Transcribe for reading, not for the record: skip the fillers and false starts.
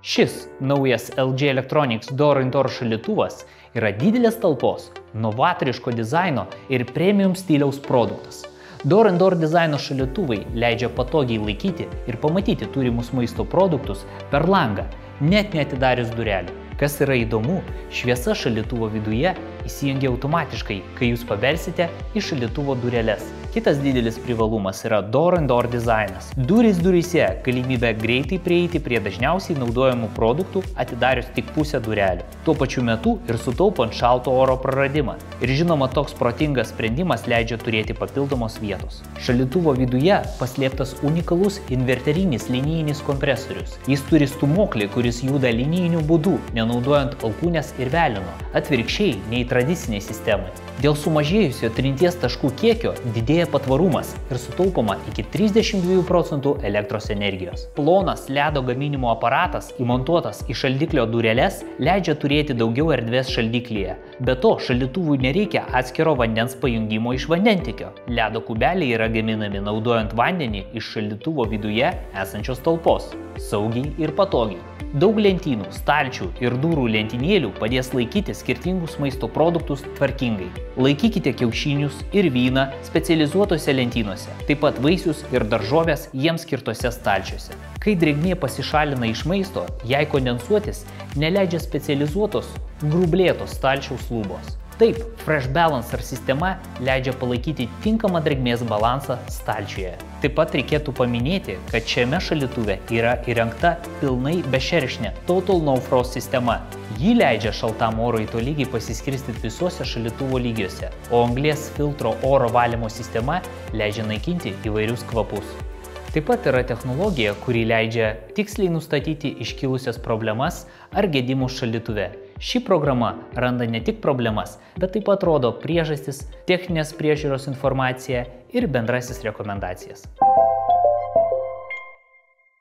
Šis naujas LG Electronics Door-in-Door šaldytuvas yra didelės talpos, novatoriško dizaino ir premium stiliaus produktas. Door-in-Door dizaino šaldytuvai leidžia patogiai laikyti ir pamatyti turimus maisto produktus per langą, net neatidarius durelių. Kas yra įdomu, šviesa šaldytuvo viduje įsijungia automatiškai, kai jūs pabelsite į šaldytuvo dureles. Kitas didelis privalumas yra Door-in-Door dizainas. Durys duryse galimybė greitai prieiti prie dažniausiai naudojamų produktų, atidarius tik pusę durelių. Tuo pačiu metu ir sutaupant šalto oro praradimą. Ir žinoma, toks protingas sprendimas leidžia turėti papildomos vietos. Šaldytuvo viduje paslėptas unikalus inverterinis linijinis kompresorius. Jis turi stūmoklį, kuris juda linijiniu būdu, nenaudojant alkūnės ir velino, atvirkščiai nei tradiciniai sistemai. Dėl sumažėjusio trinties taškų kiekio didėja patvarumas ir sutaupoma iki 32% elektros energijos. Plonas ledo gaminimo aparatas įmontuotas į šaldiklio dureles leidžia turėti daugiau erdvės šaldiklyje. Be to, šaldytuvui nereikia atskiro vandens pajungimo iš vandentikio. Ledo kubeliai yra gaminami naudojant vandenį iš šaldytuvo viduje esančios talpos, saugiai ir patogiai. Daug lentynų, stalčių ir durų lentynėlių padės laikyti skirtingus maisto produktus tvarkingai. Laikykite kiaušinius ir vyną specializuotose lentynose, taip pat vaisius ir daržovės jiems skirtose stalčiuose. Kai drėgmė pasišalina iš maisto, jai kondensuotis neleidžia specializuotos, grublėtos stalčiaus lubos. Taip, Fresh Balancer sistema leidžia palaikyti tinkamą drėgmės balansą stalčiuje. Taip pat reikėtų paminėti, kad šiame šaldytuve yra įrengta pilnai bešerkšnė Total No Frost sistema. Ji leidžia šaltam orui tolygiai pasiskirstyti visuose šaldytuvo lygiuose, o anglies filtro oro valymo sistema leidžia naikinti įvairius kvapus. Taip pat yra technologija, kuri leidžia tiksliai nustatyti iškilusias problemas ar gedimus šaldytuve. Ši programa randa ne tik problemas, bet taip pat rodo priežastis, techninės priežiūros informaciją ir bendrasis rekomendacijas.